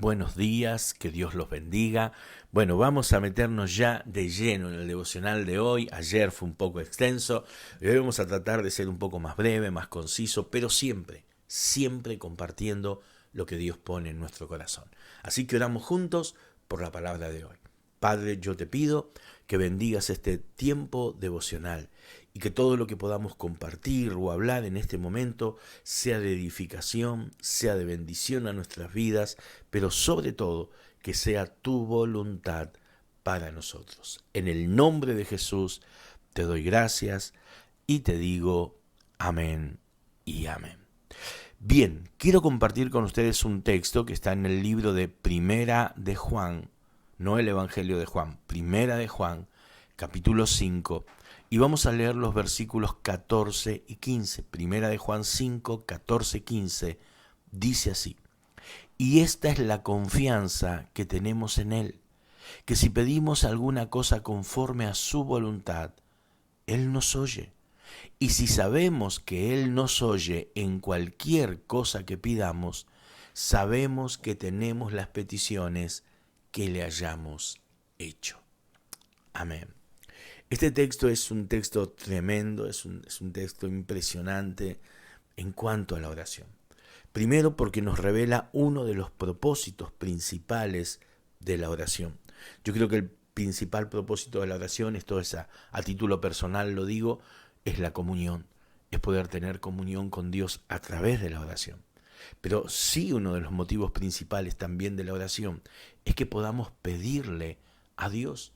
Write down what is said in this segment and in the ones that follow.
buenos días, que Dios los bendiga. Bueno, vamos a meternos ya de lleno en el devocional de hoy. Ayer fue un poco extenso, hoy vamos a tratar de ser un poco más breve, más conciso, pero siempre compartiendo lo que Dios pone en nuestro corazón. Así que oramos juntos por la palabra de hoy. Padre, yo te pido que bendigas este tiempo devocional y que todo lo que podamos compartir o hablar en este momento sea de edificación, sea de bendición a nuestras vidas, pero sobre todo que sea tu voluntad para nosotros. En el nombre de Jesús te doy gracias y te digo amén y amén. Bien, quiero compartir con ustedes un texto que está en el libro de Primera de Juan, no el Evangelio de Juan, Primera de Juan, capítulo 5, y vamos a leer los versículos 14 y 15. Primera de Juan 5, 14 y 15, dice así: Y esta es la confianza que tenemos en Él, que si pedimos alguna cosa conforme a su voluntad, Él nos oye. Y si sabemos que Él nos oye en cualquier cosa que pidamos, sabemos que tenemos las peticiones que le hayamos hecho. Amén. Este texto es un texto tremendo, es un texto impresionante en cuanto a la oración. Primero porque nos revela uno de los propósitos principales de la oración. Yo creo que el principal propósito de la oración, esto es a título personal lo digo, es la comunión, es poder tener comunión con Dios a través de la oración. Pero sí, uno de los motivos principales también de la oración es que podamos pedirle a Dios.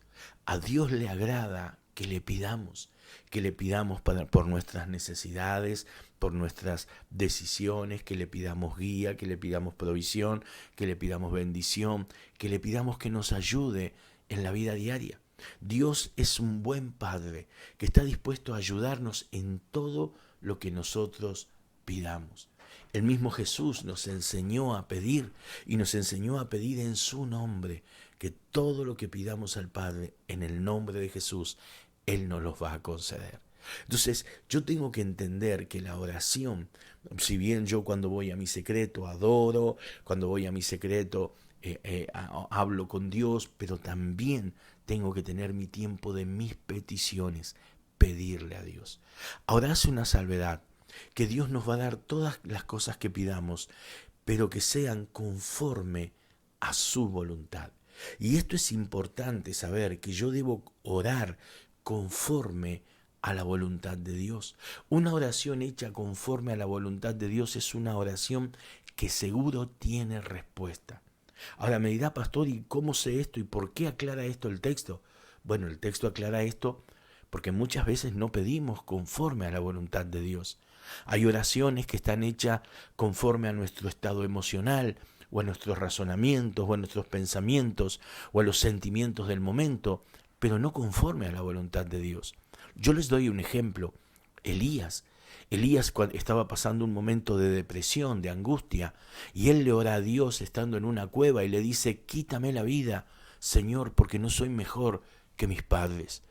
A Dios le agrada que le pidamos por nuestras necesidades, por nuestras decisiones, que le pidamos guía, que le pidamos provisión, que le pidamos bendición, que le pidamos que nos ayude en la vida diaria. Dios es un buen Padre que está dispuesto a ayudarnos en todo lo que nosotros pidamos. El mismo Jesús nos enseñó a pedir y nos enseñó a pedir en su nombre, que todo lo que pidamos al Padre en el nombre de Jesús, Él nos los va a conceder. Entonces, yo tengo que entender que la oración, si bien yo cuando voy a mi secreto adoro, cuando voy a mi secreto hablo con Dios, pero también tengo que tener mi tiempo de mis peticiones, pedirle a Dios. Ahora hace una salvedad, que Dios nos va a dar todas las cosas que pidamos, pero que sean conforme a su voluntad. Y esto es importante saber, que yo debo orar conforme a la voluntad de Dios. Una oración hecha conforme a la voluntad de Dios es una oración que seguro tiene respuesta. Ahora me dirá, pastor, ¿y cómo sé esto? ¿Y por qué aclara esto el texto? Bueno, el texto aclara esto porque muchas veces no pedimos conforme a la voluntad de Dios. Hay oraciones que están hechas conforme a nuestro estado emocional, o a nuestros razonamientos, o a nuestros pensamientos, o a los sentimientos del momento, pero no conforme a la voluntad de Dios. Yo les doy un ejemplo. Elías estaba pasando un momento de depresión, de angustia, y él le ora a Dios estando en una cueva y le dice: quítame la vida, Señor, porque no soy mejor que mis padres.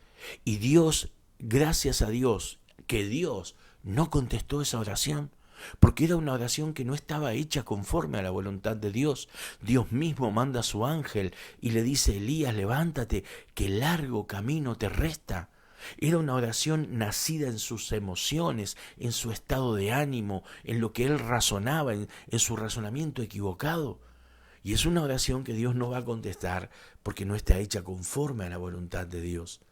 Y Dios, gracias a Dios, que Dios no contestó esa oración, porque era una oración que no estaba hecha conforme a la voluntad de Dios. Dios mismo manda a su ángel y le dice: Elías, levántate, que largo camino te resta. Era una oración nacida en sus emociones, en su estado de ánimo, en lo que él razonaba, en su razonamiento equivocado. Y es una oración que Dios no va a contestar porque no está hecha conforme a la voluntad de Dios.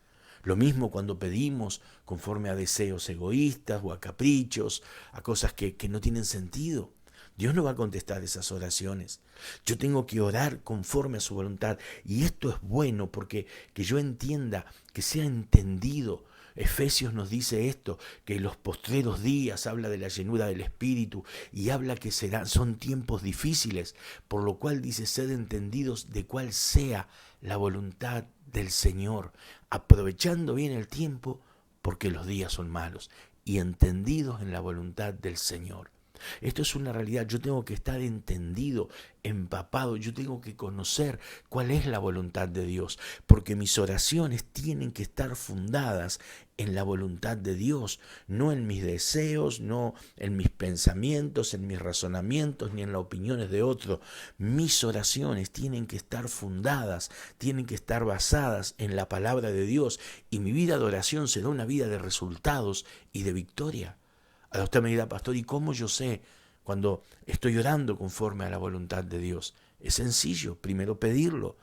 Lo mismo cuando pedimos conforme a deseos egoístas o a caprichos, a cosas que no tienen sentido. Dios no va a contestar esas oraciones. Yo tengo que orar conforme a su voluntad. Y esto es bueno porque que yo entienda, que sea entendido. Efesios nos dice esto, que en los postreros días habla de la llenura del Espíritu y habla que son tiempos difíciles, por lo cual dice: sed entendidos de cuál sea la voluntad del Señor, aprovechando bien el tiempo porque los días son malos, y entendidos en la voluntad del Señor. Esto es una realidad. Yo tengo que estar entendido, empapado. Yo tengo que conocer cuál es la voluntad de Dios, porque mis oraciones tienen que estar fundadas en la voluntad de Dios, no en mis deseos, no en mis pensamientos, en mis razonamientos, ni en las opiniones de otros. Mis oraciones tienen que estar fundadas, tienen que estar basadas en la palabra de Dios, y mi vida de oración será una vida de resultados y de victoria. Ahora usted me dirá, pastor, ¿y cómo yo sé cuando estoy orando conforme a la voluntad de Dios? Es sencillo, primero pedirlo,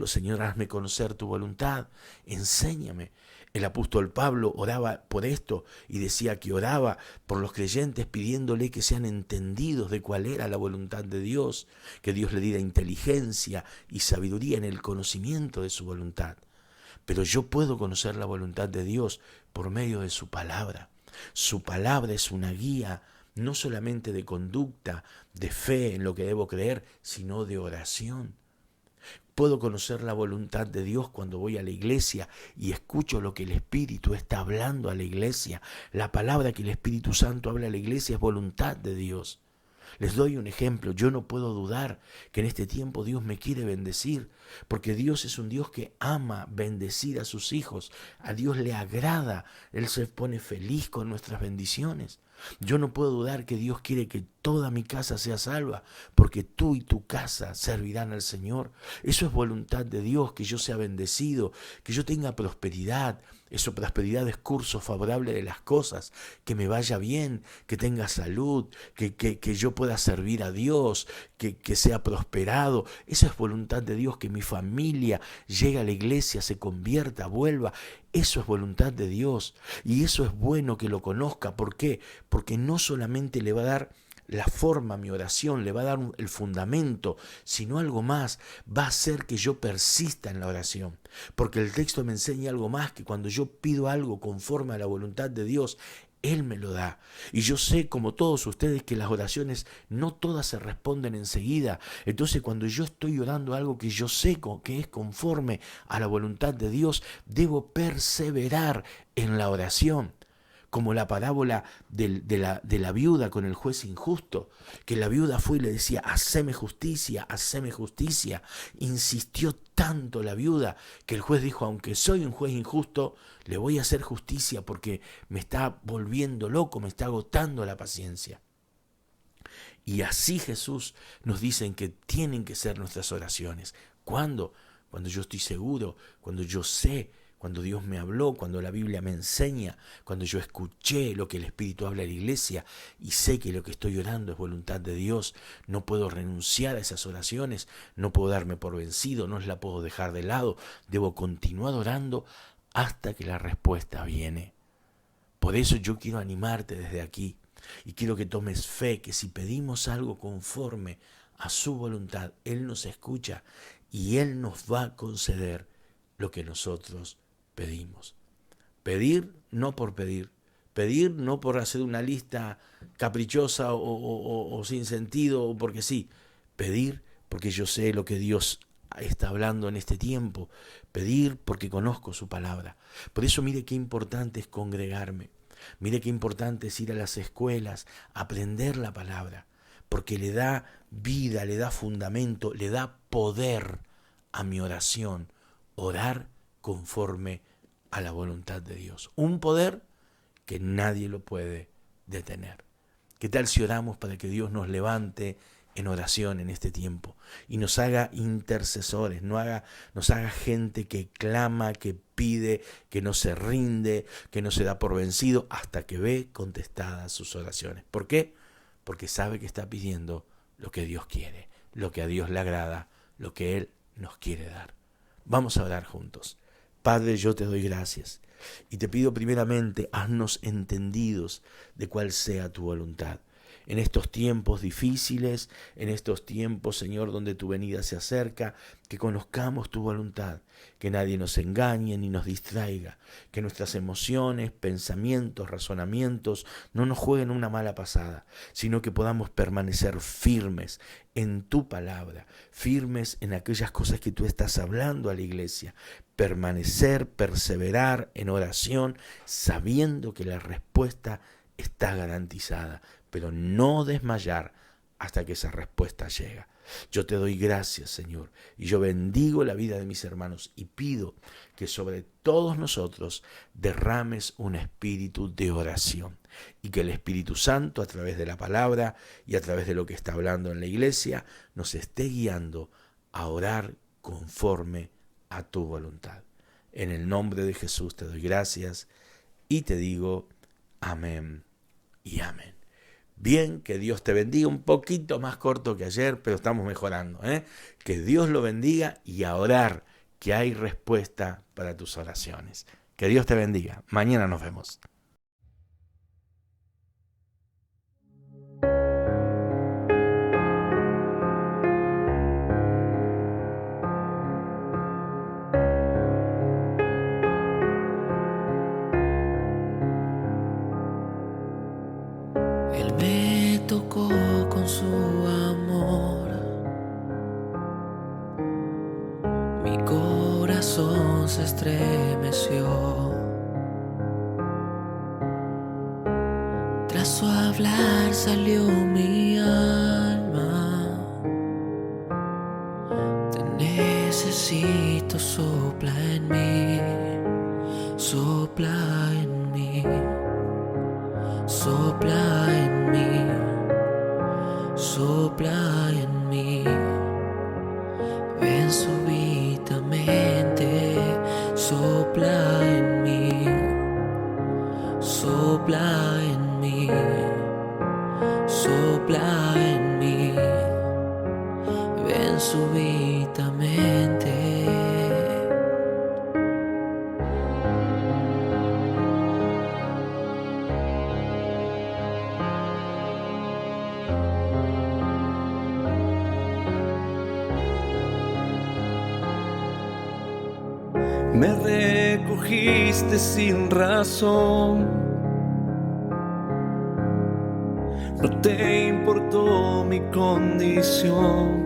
Señor, hazme conocer tu voluntad, enséñame. El apóstol Pablo oraba por esto y decía que oraba por los creyentes pidiéndole que sean entendidos de cuál era la voluntad de Dios, que Dios le diera inteligencia y sabiduría en el conocimiento de su voluntad. Pero yo puedo conocer la voluntad de Dios por medio de su palabra. Su palabra es una guía no solamente de conducta, de fe en lo que debo creer, sino de oración. Puedo conocer la voluntad de Dios cuando voy a la iglesia y escucho lo que el Espíritu está hablando a la iglesia. La palabra que el Espíritu Santo habla a la iglesia es voluntad de Dios. Les doy un ejemplo. Yo no puedo dudar que en este tiempo Dios me quiere bendecir, porque Dios es un Dios que ama bendecir a sus hijos. A Dios le agrada, Él se pone feliz con nuestras bendiciones. Yo no puedo dudar que Dios quiere que toda mi casa sea salva, porque tú y tu casa servirán al Señor. Eso es voluntad de Dios, que yo sea bendecido, que yo tenga prosperidad. Eso, prosperidad es curso favorable de las cosas, que me vaya bien, que tenga salud, que yo pueda servir a Dios, que sea prosperado. Eso es voluntad de Dios, que mi familia llegue a la iglesia, se convierta, vuelva. Eso es voluntad de Dios, y eso es bueno que lo conozca. ¿Por qué? Porque no solamente le va a dar la forma a mi oración, le va a dar el fundamento, sino algo más, va a hacer que yo persista en la oración. Porque el texto me enseña algo más, que cuando yo pido algo conforme a la voluntad de Dios, Él me lo da. Y yo sé, como todos ustedes, que las oraciones no todas se responden enseguida. Entonces, cuando yo estoy orando algo que yo sé que es conforme a la voluntad de Dios, debo perseverar en la oración. Como la parábola de la viuda con el juez injusto, que la viuda fue y le decía, haceme justicia, haceme justicia. Insistió tanto la viuda que el juez dijo, aunque soy un juez injusto, le voy a hacer justicia porque me está volviendo loco, me está agotando la paciencia. Y así Jesús nos dice que tienen que ser nuestras oraciones. ¿Cuándo? Cuando yo estoy seguro, cuando yo sé, cuando Dios me habló, cuando la Biblia me enseña, cuando yo escuché lo que el Espíritu habla a la iglesia y sé que lo que estoy orando es voluntad de Dios. No puedo renunciar a esas oraciones, no puedo darme por vencido, no la puedo dejar de lado. Debo continuar orando hasta que la respuesta viene. Por eso yo quiero animarte desde aquí y quiero que tomes fe, que si pedimos algo conforme a su voluntad, Él nos escucha y Él nos va a conceder lo que nosotros pedimos. Pedir no por pedir, pedir no por hacer una lista caprichosa o sin sentido o porque sí, pedir porque yo sé lo que Dios está hablando en este tiempo, pedir porque conozco su palabra. Por eso mire qué importante es congregarme, mire qué importante es ir a las escuelas, aprender la palabra, porque le da vida, le da fundamento, le da poder a mi oración. Orar conforme a la voluntad de Dios. Un poder que nadie lo puede detener. ¿Qué tal si oramos para que Dios nos levante en oración en este tiempo y nos haga intercesores, nos haga gente que clama, que pide, que no se rinde, que no se da por vencido hasta que ve contestadas sus oraciones? ¿Por qué? Porque sabe que está pidiendo lo que Dios quiere, lo que a Dios le agrada, lo que Él nos quiere dar. Vamos a orar juntos. Padre, yo te doy gracias y te pido primeramente, haznos entendidos de cuál sea tu voluntad. En estos tiempos difíciles, en estos tiempos, Señor, donde tu venida se acerca, que conozcamos tu voluntad, que nadie nos engañe ni nos distraiga, que nuestras emociones, pensamientos, razonamientos no nos jueguen una mala pasada, sino que podamos permanecer firmes en tu palabra, firmes en aquellas cosas que tú estás hablando a la iglesia, permanecer, perseverar en oración, sabiendo que la respuesta está garantizada, pero no desmayar hasta que esa respuesta llega. Yo te doy gracias, Señor, y yo bendigo la vida de mis hermanos y pido que sobre todos nosotros derrames un espíritu de oración y que el Espíritu Santo, a través de la palabra y a través de lo que está hablando en la iglesia, nos esté guiando a orar conforme a tu voluntad. En el nombre de Jesús te doy gracias y te digo amén y amén. Bien, que Dios te bendiga, un poquito más corto que ayer, pero estamos mejorando, ¿eh? Que Dios lo bendiga y a orar, que hay respuesta para tus oraciones. Que Dios te bendiga. Mañana nos vemos. Él me tocó con su amor, mi corazón se estremeció. Tras su hablar salió mi alma. Te necesito, sopla en mí, sopla en mí. Sopla en mí, sopla en mí, ven súbitamente, sopla en mí, sopla en mí, sopla en mí, ven súbitamente. Me recogiste sin razón, no te importó mi condición.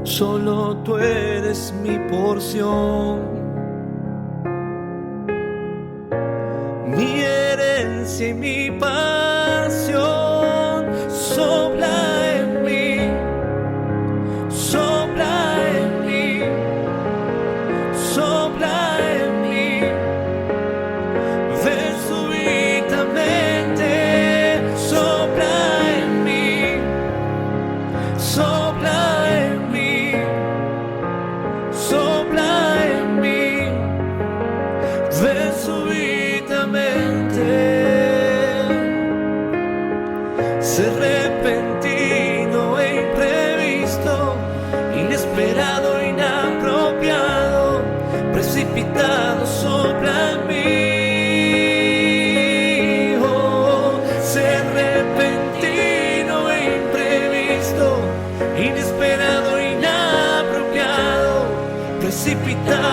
Solo tú eres mi porción, mi herencia y mi pasión. Sopla en mí, sopla en mí, sopla en mí, ven súbitamente, sopla en mí, sopla en mí, sopla en mí, ven súbitamente. Ser repentino e imprevisto, inesperado, inapropiado, precipitado, sopla en mí. Oh, ser repentino e imprevisto, inesperado, inapropiado, precipitado.